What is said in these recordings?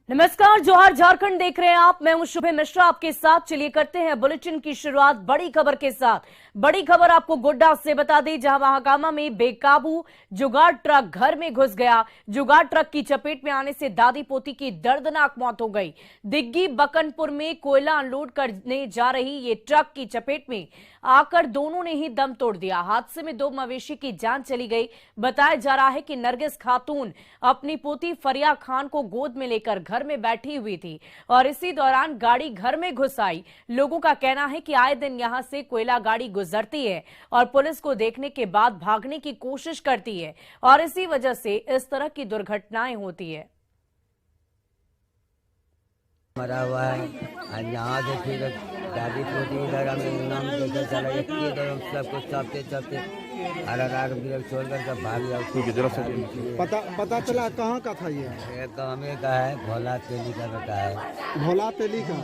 नमस्कार, जोहार झारखंड देख रहे हैं आप। मैं हूं शुभे मिश्रा आपके साथ। चलिए करते हैं बुलेटिन की शुरुआत बड़ी खबर के साथ। बड़ी खबर आपको गोड्डा से बता दें, जहां महागामा में बेकाबू जुगाड़ ट्रक घर में घुस गया। जुगाड़ ट्रक की चपेट में आने से दादी पोती की दर्दनाक मौत हो गई। दिग्गी बकनपुर में कोयला अनलोड करने जा रही ये ट्रक की चपेट में आकर दोनों ने ही दम तोड़ दिया। हादसे में 2 मवेशी की जान चली गई। बताया जा रहा है कि नरगिस खातून अपनी पोती फरिया खान को गोद में लेकर घर में बैठी हुई थी और इसी दौरान गाड़ी घर में घुस आई। लोगों का कहना है कि आए दिन यहां से कोयला गाड़ी गुजरती है और पुलिस को देखने के बाद भागने की कोशिश करती है और इसी वजह से इस तरह की दुर्घटनाएं होती है। मरा हुआ है और यहाँ से फिर दादी पोती इधर हमें नाम देकर चला गया। इधर हम सब कुछ चपते अलग छोड़कर सब भाग गया। पता चला कहाँ का था ये? हमें का है भोला तेली का बेटा है। भोला तेली का?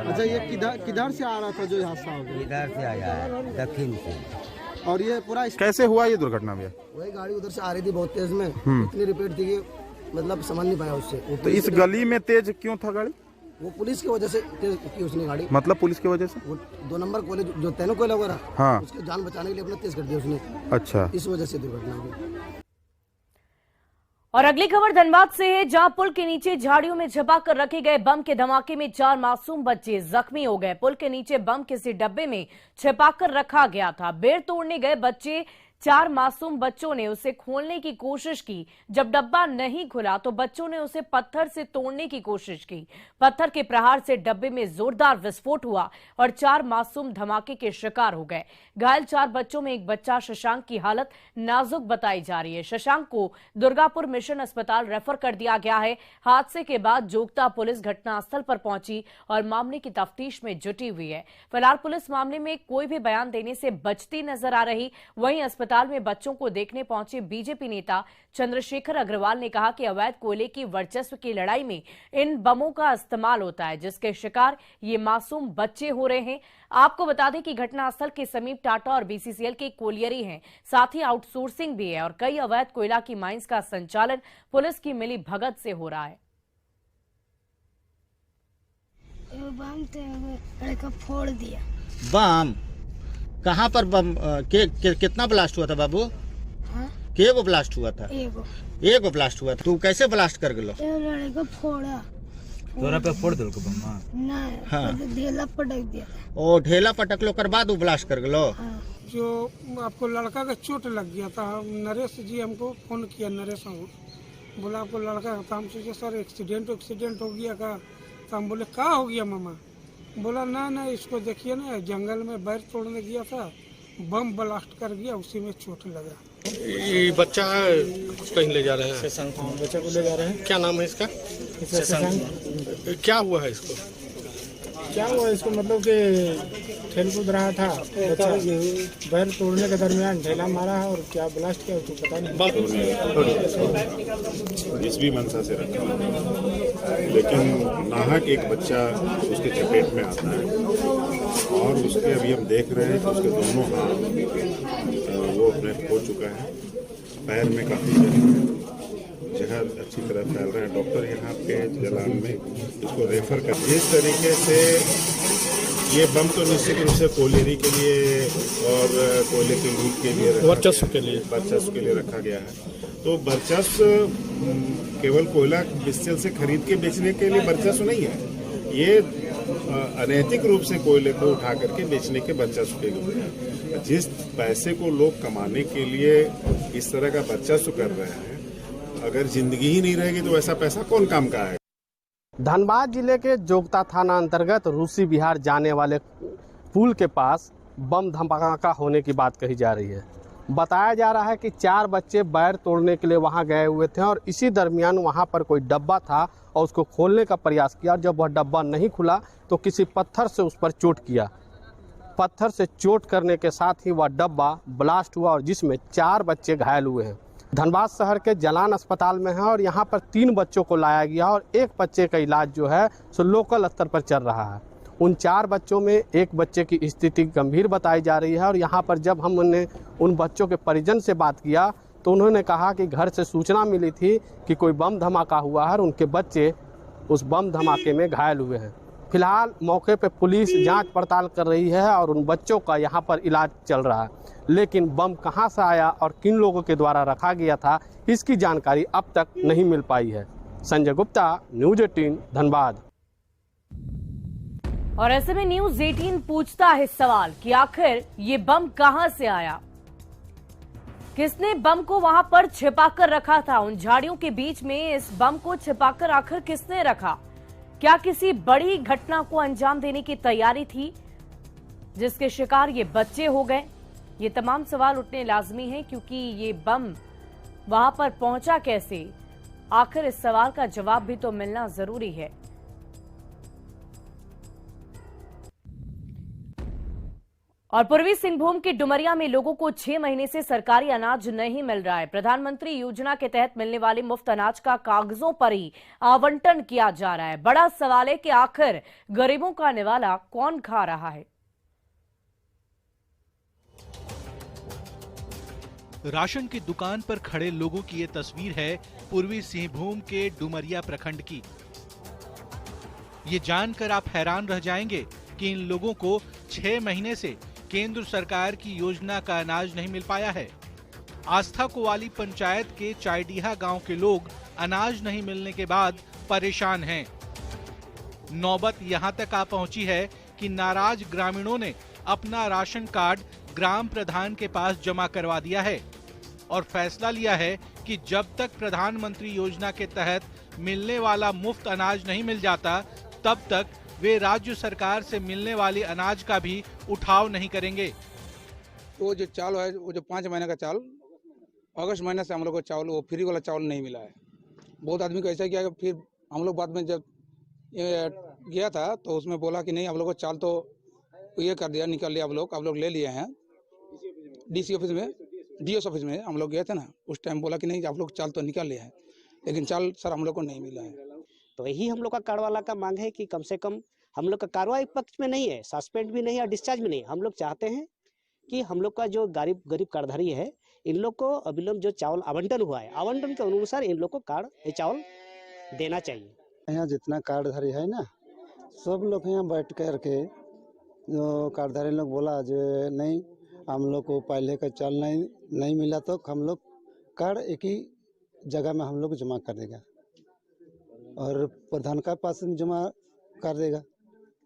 अच्छा, ये किधर से आ रहा था जो हादसा हो गया? इधर से आया है, दक्षिण से। और ये पूरा कैसे हुआ ये दुर्घटना भैया? वही गाड़ी उधर से आ रही थी बहुत तेज में, इतनी रिपेट थी कि मतलब समझ नहीं पाया उससे। तो इस गली में तेज क्यों था गाड़ी? वो पुलिस की वजह से तेज की उसने गाड़ी। मतलब पुलिस की वजह से? वो 2 नंबर कोयले जो तेनो कोयला वगैरह, हाँ, उसकी जान बचाने के लिए अपना तेज कर दिया उसने। अच्छा, इस वजह से दुर्घटना हुई। और अगली खबर धनबाद से है, जहां पुल के नीचे झाड़ियों में छिपा कर रखे गए बम के धमाके में 4 मासूम बच्चे जख्मी हो गए। पुल के नीचे बम किसी डब्बे में छिपाकर रखा गया था। बेर तोड़ने गए 4 मासूम बच्चों ने उसे खोलने की कोशिश की। जब डब्बा नहीं खुला तो बच्चों ने उसे पत्थर से तोड़ने की कोशिश की। पत्थर के प्रहार से डब्बे में जोरदार विस्फोट हुआ और 4 मासूम धमाके के शिकार हो गए। घायल 4 बच्चों में एक बच्चा शशांक की हालत नाजुक बताई जा रही है। शशांक को दुर्गापुर मिशन अस्पताल रेफर कर दिया गया है। हादसे के बाद जोगता पुलिस घटनास्थल पर पहुंची और मामले की तफ्तीश में जुटी हुई है। फिलहाल पुलिस मामले में कोई भी बयान देने से बचती नजर आ रही। वहीं अस्पताल में बच्चों को देखने पहुंचे बीजेपी नेता चंद्रशेखर अग्रवाल ने कहा कि अवैध कोयले की वर्चस्व की लड़ाई में इन बमों का इस्तेमाल होता है, जिसके शिकार ये मासूम बच्चे हो रहे हैं। आपको बता दें कि घटनास्थल के समीप टाटा और बीसीसीएल के कोलियरी हैं, साथ ही आउटसोर्सिंग भी है और कई अवैध कोयला की माइंस का संचालन पुलिस की मिली भगत से हो रहा है। बम फोड़ दिया। बम कहाँ पर? बम कितना ब्लास्ट हुआ था बाबू? हाँ? के ब्लास्ट हुआ था? एगो ब्लास्ट हुआ था। तू कैसे ब्लास्ट कर गलो? लड़के फोड़ा। तोरा पे फोड़ दिल को बम? नहीं, हाँ, ढेला पटक दिया। ओ ढेला पटक लो कर बाद ब्लास्ट कर गलो। हाँ। जो आपको लड़का का चोट लग गया था, नरेश जी हमको फोन किया। नरेश बोला आपको लड़का का। हम सोचे सर एक्सीडेंट हो गया का? तो हम बोले क्या हो गया मामा? बोला ना इसको देखिए ना, जंगल में बैर तोड़ने गया था, बम ब्लास्ट कर गया, उसी में चोट लगा। ये बच्चा कहीं ले जा रहे हैं? शशांक बच्चा को ले जा रहे हैं। क्या नाम है इसका? शशांक। क्या हुआ है इसको? मतलब कि खेल कूद रहा था बच्चा, बैर तोड़ने के दरमियान ढेला मारा है और क्या ब्लास्ट किया उसको पता नहीं। जिस भी मंशा से रखा लेकिन नाहक एक बच्चा उसके चपेट में आता है और उसके अभी हम देख रहे हैं कि उसके दोनों हाथ वो अपने खो चुका है। पैर में काफ़ी जहर अच्छी तरह फैल रहा है। डॉक्टर यहाँ पे जलान में इसको रेफर कर। जिस तरीके से ये बम तो निश्चित रूप से कोयलेरी के लिए और कोयले के लूट के लिए वर्चस्व के लिए रखा गया है। तो वर्चस्व केवल कोयला बीसीसीएल से खरीद के बेचने के लिए वर्चस्व नहीं है, ये अनैतिक रूप से कोयले को उठा करके बेचने के वर्चस्व के लिए है। जिस पैसे को लोग कमाने के लिए इस तरह का वर्चस्व कर रहे हैं, अगर जिंदगी ही नहीं रहेगी तो ऐसा पैसा कौन काम का है। धनबाद जिले के जोगता थाना अंतर्गत रूसी बिहार जाने वाले पुल के पास बम धमाका होने की बात कही जा रही है। बताया जा रहा है कि 4 बच्चे बैर तोड़ने के लिए वहां गए हुए थे और इसी दरमियान वहां पर कोई डब्बा था और उसको खोलने का प्रयास किया और जब वह डब्बा नहीं खुला तो किसी पत्थर से उस पर चोट किया। पत्थर से चोट करने के साथ ही वह डब्बा ब्लास्ट हुआ और जिसमें 4 बच्चे घायल हुए हैं। धनबाद शहर के जलान अस्पताल में है और यहाँ पर 3 बच्चों को लाया गया और एक बच्चे का इलाज जो है सो लोकल स्तर पर चल रहा है। उन 4 बच्चों में एक बच्चे की स्थिति गंभीर बताई जा रही है और यहाँ पर जब हमने उन बच्चों के परिजन से बात किया तो उन्होंने कहा कि घर से सूचना मिली थी कि कोई बम धमाका हुआ है और उनके बच्चे उस बम धमाके में घायल हुए हैं। फिलहाल मौके पर पुलिस जांच पड़ताल कर रही है और उन बच्चों का यहां पर इलाज चल रहा है, लेकिन बम कहां से आया और किन लोगों के द्वारा रखा गया था, इसकी जानकारी अब तक नहीं मिल पाई है। संजय गुप्ता, न्यूज़ 18, धनबाद। और ऐसे में न्यूज़ 18 पूछता है सवाल कि आखिर ये बम कहां से आया, किसने बम को वहां पर छिपाकर रखा था। उन झाड़ियों के बीच में इस बम को छिपाकर आखिर किसने रखा। क्या किसी बड़ी घटना को अंजाम देने की तैयारी थी जिसके शिकार ये बच्चे हो गए। ये तमाम सवाल उठने लाजमी हैं, क्योंकि ये बम वहां पर पहुंचा कैसे, आखिर इस सवाल का जवाब भी तो मिलना जरूरी है। और पूर्वी सिंहभूम के डुमरिया में लोगों को 6 महीने से सरकारी अनाज नहीं मिल रहा है। प्रधानमंत्री योजना के तहत मिलने वाले मुफ्त अनाज का कागजों पर ही आवंटन किया जा रहा है। बड़ा सवाल है कि आखिर गरीबों का निवाला कौन खा रहा है। राशन की दुकान पर खड़े लोगों की ये तस्वीर है पूर्वी सिंहभूम के डुमरिया प्रखंड की। ये जानकर आप हैरान रह जाएंगे कि इन लोगों को 6 महीने से केंद्र सरकार की योजना का अनाज नहीं मिल पाया है। आस्था कोवाली पंचायत के चायडीहा गांव के लोग अनाज नहीं मिलने के बाद परेशान हैं। नौबत यहां तक आ पहुंची है कि नाराज ग्रामीणों ने अपना राशन कार्ड ग्राम प्रधान के पास जमा करवा दिया है और फैसला लिया है कि जब तक प्रधानमंत्री योजना के तहत मिलने वाला मुफ्त अनाज नहीं मिल जाता, तब तक वे राज्य सरकार से मिलने वाले अनाज का भी उठाव नहीं करेंगे। वो जो चावल है, वो जो 5 महीने का चावल, अगस्त महीने से हम लोग को चावल, वो फ्री वाला चावल नहीं मिला है। बहुत आदमी को ऐसा किया कि फिर हम लोग बाद में जब गया था तो उसमें बोला कि नहीं, हम लोग को चावल तो ये कर दिया, निकाल लिया, आप लोग ले लिए हैं। डीसी ऑफिस में, डीएस ऑफिस में हम लोग गए थे ना, उस टाइम बोला कि नहीं, आप लोग चावल तो निकाल लिए हैं, लेकिन चावल सर हम लोग को नहीं मिला है। तो यही हम लोग का कार्ड वाला का मांग है कि कम से कम हम लोग का कार्रवाई पक्ष में नहीं है, सस्पेंड भी नहीं है, डिस्चार्ज भी नहीं। हम लोग चाहते हैं कि हम लोग का जो गरीब कार्डधारी है, इन लोग को अविलंब जो चावल आवंटन हुआ है, आवंटन के अनुसार इन लोग को चावल देना चाहिए। यहाँ जितना कार्डधारी है ना, सब लोग यहाँ बैठ कर के जो कार्डधारी लोग बोला जो नहीं, हम लोग को पहले का चावल नहीं मिला तो हम लोग कार्ड एक ही जगह में हम लोग जमा कर देगा और प्रधान का पास में जमा कर देगा,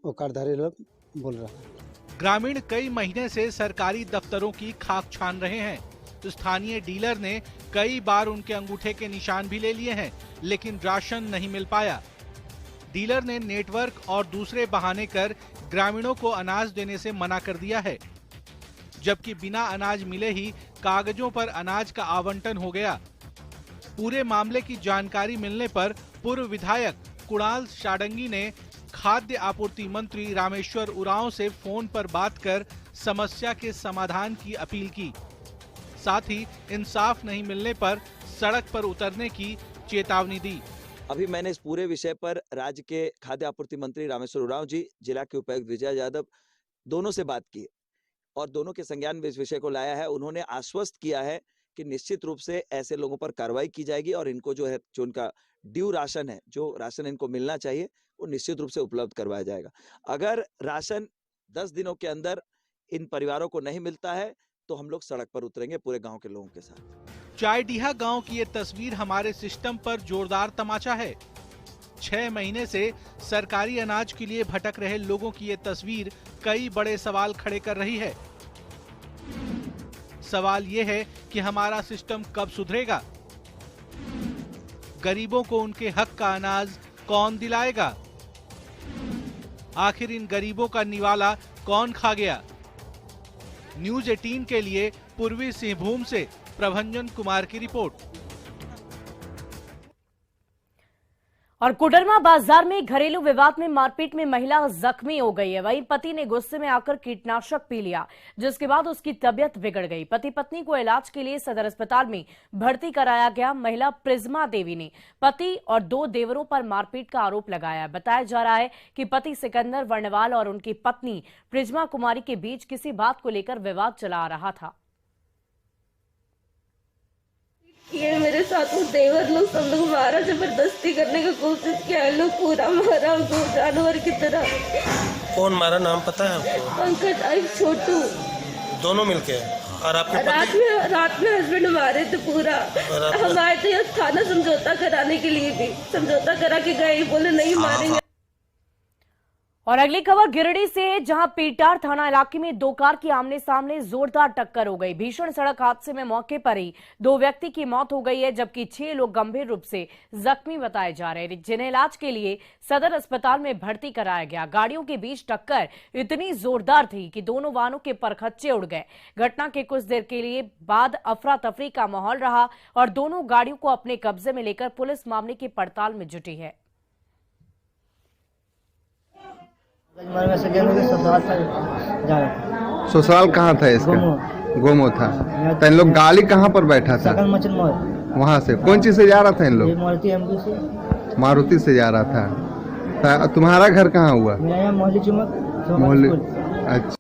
वो कार्डधारी लोग बोल रहा है। ग्रामीण कई महीने से सरकारी दफ्तरों की खाक छान रहे हैं। तो स्थानीय डीलर ने कई बार उनके अंगूठे के निशान भी ले लिए हैं, लेकिन राशन नहीं मिल पाया। डीलर ने नेटवर्क और दूसरे बहाने कर ग्रामीणों को अनाज देने से मना कर दिया है, जबकि बिना अनाज मिले ही कागजों पर अनाज का आवंटन हो गया। पूरे मामले की जानकारी मिलने पर पूर्व विधायक कुणाल शाडंगी ने खाद्य आपूर्ति मंत्री रामेश्वर उरांव से फोन पर बात कर समस्या के समाधान की अपील की। साथ ही इंसाफ नहीं मिलने पर सड़क पर उतरने की चेतावनी दी। अभी मैंने इस पूरे विषय पर राज्य के खाद्य आपूर्ति मंत्री रामेश्वर उरांव जी, जिला के उपायुक्त विजय यादव, दोनों से बात की और दोनों के संज्ञान में इस विषय को लाया है। उन्होंने आश्वस्त किया है कि निश्चित रूप से ऐसे लोगों पर कार्रवाई की जाएगी और इनको जो है, जो उनका ड्यू राशन है, जो राशन इनको मिलना चाहिए, वो निश्चित रूप से उपलब्ध करवाया जाएगा। अगर राशन 10 दिनों के अंदर इन परिवारों को नहीं मिलता है तो हम लोग सड़क पर उतरेंगे पूरे गांव के लोगों के साथ। चायडीहा गांव की ये तस्वीर हमारे सिस्टम पर जोरदार तमाचा है। 6 महीने से सरकारी अनाज के लिए भटक रहे लोगों की ये तस्वीर कई बड़े सवाल खड़े कर रही है। सवाल ये है कि हमारा सिस्टम कब सुधरेगा? गरीबों को उनके हक का अनाज कौन दिलाएगा? आखिर इन गरीबों का निवाला कौन खा गया? न्यूज़ 18 के लिए पूर्वी सिंहभूम से प्रभंजन कुमार की रिपोर्ट। और कोडरमा बाजार में घरेलू विवाद में मारपीट में महिला जख्मी हो गई है। वहीं पति ने गुस्से में आकर कीटनाशक पी लिया, जिसके बाद उसकी तबीयत बिगड़ गई। पति पत्नी को इलाज के लिए सदर अस्पताल में भर्ती कराया गया। महिला प्रिज्मा देवी ने पति और 2 देवरों पर मारपीट का आरोप लगाया। बताया जा रहा है कि पति सिकंदर वर्णवाल और उनकी पत्नी प्रिज्मा कुमारी के बीच किसी बात को लेकर विवाद चला आ रहा था। ये मेरे साथ वो देवर लोग सब लोग मारा, जबरदस्ती करने की कोशिश किया है, लोग पूरा मारा उसको जानवर की तरह। कौन मारा, नाम पता है आपको? पंकज और छोटू दोनों मिलके। और आपके रात में हस्बैंड मारे थे पूरा। हम आए थे थाना समझौता कराने के लिए, भी समझौता करा के गए, बोले नहीं मारेंगे। और अगली खबर गिरिडीह से, जहां पीटार थाना इलाके में दो कार की आमने सामने जोरदार टक्कर हो गई। भीषण सड़क हादसे में मौके पर ही 2 व्यक्ति की मौत हो गई है, जबकि 6 लोग गंभीर रूप से जख्मी बताए जा रहे हैं, जिन्हें इलाज के लिए सदर अस्पताल में भर्ती कराया गया। गाड़ियों के बीच टक्कर इतनी जोरदार थी कि दोनों वाहनों के परखच्चे उड़ गए। घटना के कुछ देर के लिए बाद अफरा तफरी का माहौल रहा और दोनों गाड़ियों को अपने कब्जे में लेकर पुलिस मामले की पड़ताल में जुटी है। ससुराल कहाँ था इसका? गोमो था। तो इन लोग गाड़ी कहाँ पर बैठा था? वहाँ से कौन चीज से जा रहा था इन लोग? मारुति से जा रहा था। तुम्हारा घर कहाँ हुआ? मोहल्ले। अच्छा।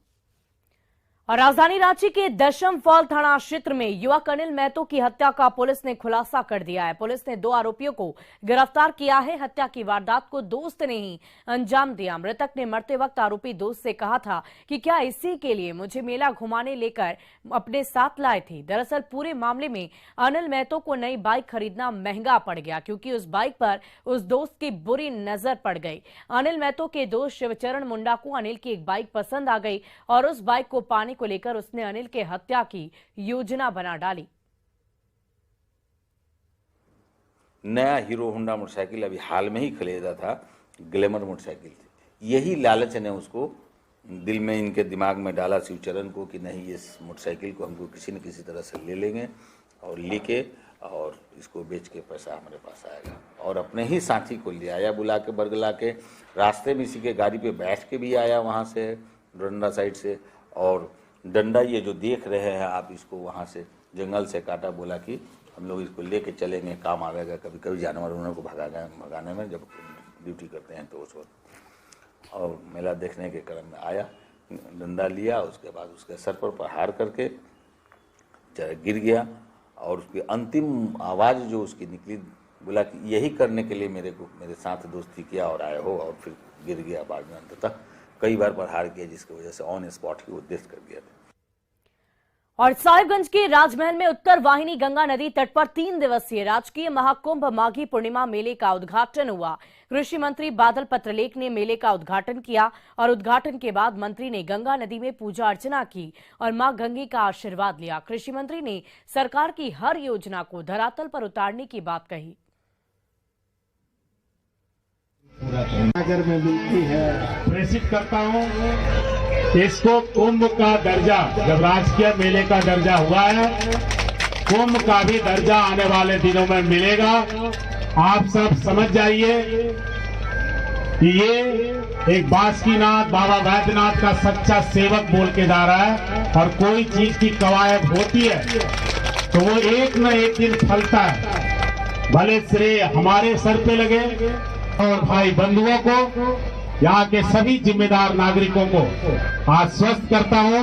और राजधानी रांची के दशम फॉल थाना क्षेत्र में युवक अनिल महतो की हत्या का पुलिस ने खुलासा कर दिया है। पुलिस ने 2 आरोपियों को गिरफ्तार किया है। हत्या की वारदात को दोस्त ने ही अंजाम दिया। मृतक ने मरते वक्त आरोपी दोस्त से कहा था कि क्या इसी के लिए मुझे मेला घुमाने लेकर अपने साथ लाए थे। दरअसल पूरे मामले में अनिल महतो को नई बाइक खरीदना महंगा पड़ गया, क्योंकि उस बाइक पर उस दोस्त की बुरी नजर पड़ गई। अनिल महतो के दोस्त शिवचरण मुंडा को अनिल की एक बाइक पसंद आ गई और उस बाइक को पाने को लेकर उसने अनिल के हत्या की योजना बना डाली। नया हीरो होंडा मोटरसाइकिल अभी हाल में ही खरीदा था, ग्लैमर मोटरसाइकिल थी। यही लालच ने उसको दिल में, इनके दिमाग में डाला शिवचरण को कि नहीं, इस मोटरसाइकिल को हमको किसी न किसी तरह से ले लेंगे और लेके और इसको बेच के पैसा हमारे पास आएगा। और अपने ही साथी को ले आया, बुला के बरगला के। रास्ते में इसी के गाड़ी पे बैठ के भी आया वहाँ से, डंडा साइड से। और डंडा ये जो देख रहे हैं आप, इसको वहाँ से जंगल से काटा, बोला कि हम लोग इसको लेके चलेंगे, काम आवेगा कभी कभी जानवर उन्होंने को भगाने में जब ड्यूटी करते हैं तो उस वक्त। और मेला देखने के क्रम में आया, डंडा लिया, उसके बाद उसके सर पर प्रहार करके गिर गया। और उसकी अंतिम आवाज़ जो उसकी निकली, बोला कि यही करने के लिए मेरे साथ दोस्ती किया और आए हो, और फिर गिर गया। बाद में अंततः कई बार प्रहार किया, जिसकी वजह से ऑन स्पॉट ही वो डेथ कर दिया था। और साहिबगंज के राजमहल में उत्तर वाहिनी गंगा नदी तट पर 3 दिवसीय राजकीय महाकुंभ माघी पूर्णिमा मेले का उद्घाटन हुआ। कृषि मंत्री बादल पत्रलेख ने मेले का उद्घाटन किया और उद्घाटन के बाद मंत्री ने गंगा नदी में पूजा अर्चना की और मां गंगे का आशीर्वाद लिया। कृषि मंत्री ने सरकार की हर योजना को धरातल पर उतारने की बात कही। नगर में मिलती है, प्रेषित करता हूँ। इसको कुंभ का दर्जा, जब राजकीय मेले का दर्जा हुआ है, कुंभ का भी दर्जा आने वाले दिनों में मिलेगा। आप सब समझ जाइए कि ये एक बासुकीनाथ बाबा वैद्यनाथ का सच्चा सेवक बोल के जा रहा है। और कोई चीज की कवायद होती है तो वो एक न एक दिन फलता है। भले श्रेय हमारे सर पे लगे और भाई बंधुओं को, यहाँ के सभी जिम्मेदार नागरिकों को आश्वस्त करता हूँ।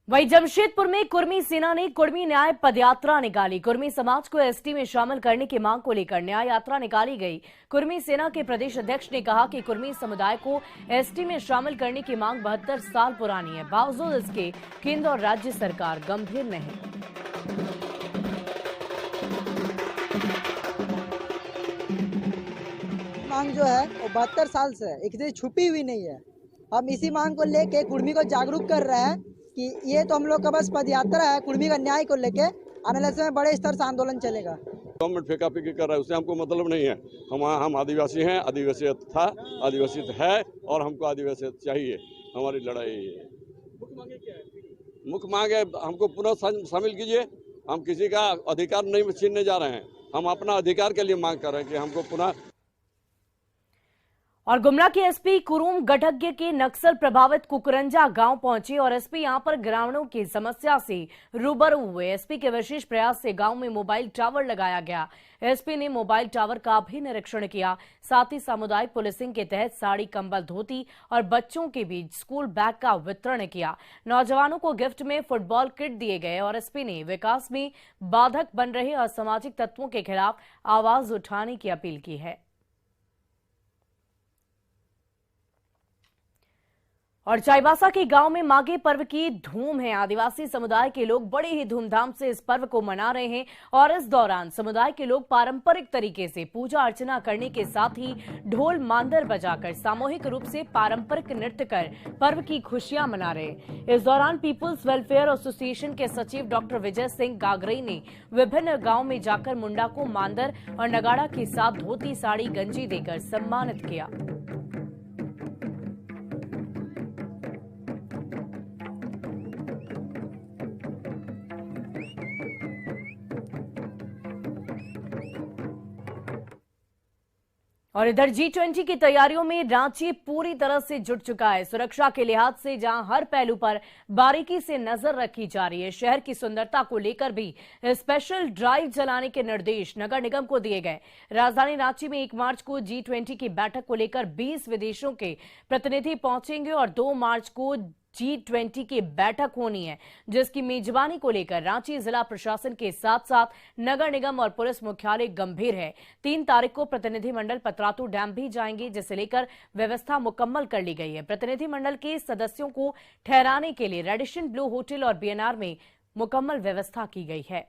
वहीं जमशेदपुर में कुर्मी सेना ने कुर्मी न्याय पदयात्रा निकाली। कुर्मी समाज को एसटी में शामिल करने की मांग को लेकर न्याय यात्रा निकाली गई। कुर्मी सेना के प्रदेश अध्यक्ष ने कहा कि कुर्मी समुदाय को एसटी में शामिल करने की मांग 72 साल पुरानी है, बावजूद इसके केंद्र और राज्य सरकार गंभीर नहीं। मांग जो है वो 72 साल से है, एक दिन छुपी हुई नहीं है। हम इसी मांग को लेके कुर्मी को जागरूक कर रहे हैं कि ये तो हम लोग का बस पदयात्रा है, कुर्मी का न्याय को लेके आने वाले समय बड़े स्तर से आंदोलन चलेगा। गवर्नमेंट फेंका फेंकी कर रहा है, उससे हमको मतलब नहीं है। हम आदिवासी हैं, आदिवासी था, आदिवासी है और हमको आदिवासी चाहिए। हमारी लड़ाई है। मुख्य मांग है हमको पुनः शामिल कीजिए। हम किसी का अधिकार नहीं छीनने जा रहे हैं, हम अपना अधिकार के लिए मांग कर रहे हैं कि हमको पुनः। और गुमला के एसपी कुरुम गठज्ञ के नक्सल प्रभावित कुकरंजा गांव पहुंचे और एसपी यहां पर ग्रामीणों की समस्या से रूबरू हुए। एसपी के विशेष प्रयास से गांव में मोबाइल टावर लगाया गया। एसपी ने मोबाइल टावर का भी निरीक्षण किया। साथ ही सामुदायिक पुलिसिंग के तहत साड़ी, कंबल, धोती और बच्चों के बीच स्कूल बैग का वितरण किया। नौजवानों को गिफ्ट में फुटबॉल किट दिए गए और एसपी ने विकास में बाधक बन रहे असामाजिक तत्वों के खिलाफ आवाज उठाने की अपील की है। और चाईबासा के गांव में माघी पर्व की धूम है। आदिवासी समुदाय के लोग बड़े ही धूमधाम से इस पर्व को मना रहे हैं और इस दौरान समुदाय के लोग पारंपरिक तरीके से पूजा अर्चना करने के साथ ही ढोल मांदर बजाकर सामूहिक रूप से पारंपरिक नृत्य कर पर्व की खुशियां मना रहे हैं। इस दौरान पीपुल्स वेलफेयर एसोसिएशन के सचिव डॉक्टर विजय सिंह गागरई ने विभिन्न गाँव में जाकर मुंडा को मांदर और नगाड़ा के साथ धोती, साड़ी, गंजी देकर सम्मानित किया। और इधर G20 की तैयारियों में रांची पूरी तरह से जुट चुका है। सुरक्षा के लिहाज से जहां हर पहलू पर बारीकी से नजर रखी जा रही है, शहर की सुंदरता को लेकर भी स्पेशल ड्राइव चलाने के निर्देश नगर निगम को दिए गए। राजधानी रांची में 1 मार्च को G20 की बैठक को लेकर 20 विदेशों के प्रतिनिधि पहुंचेंगे और 2 मार्च को G20 की बैठक होनी है, जिसकी मेजबानी को लेकर रांची जिला प्रशासन के साथ साथ नगर निगम और पुलिस मुख्यालय गंभीर है। 3 तारीख को प्रतिनिधिमंडल पतरातू डैम भी जाएंगे, जिसे लेकर व्यवस्था मुकम्मल कर ली गई है। प्रतिनिधिमंडल के सदस्यों को ठहराने के लिए रेडिशन ब्लू होटल और बीएनआर में मुकम्मल व्यवस्था की गई है।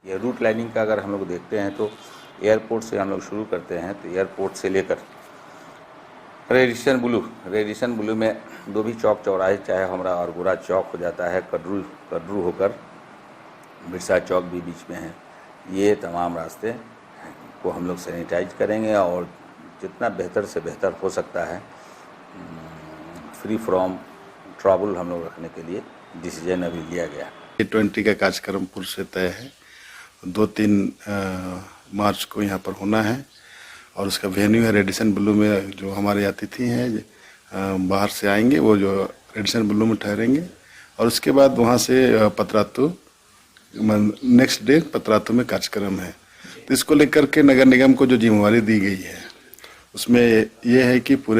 ये रूट लाइनिंग का अगर हम लोग देखते हैं तो एयरपोर्ट से हम लोग शुरू करते हैं, तो एयरपोर्ट से लेकर रेडिशन ब्लू में दो भी चौक चौराहे, चाहे हमारा और गोरा चौक हो जाता है, कड्रू होकर बिरसा चौक भी बीच में है। ये तमाम रास्ते को हम लोग सैनिटाइज करेंगे और जितना बेहतर से बेहतर हो सकता है फ्री फ्रॉम ट्रबल हम लोग रखने के लिए डिसीजन अभी लिया गया। G20 का कार्यक्रम पूर्व से तय है। 2-3 मार्च को यहाँ पर होना है और उसका वेन्यू है रेडिसन ब्लू में। जो हमारे अतिथि हैं बाहर से आएंगे, वो जो रेडिसन ब्लू में ठहरेंगे और उसके बाद वहाँ से पतरातू, नेक्स्ट डे पतरातू में कार्यक्रम है। तो इसको लेकर के नगर निगम को जो जिम्मेवारी दी गई है उसमें यह है कि पूरे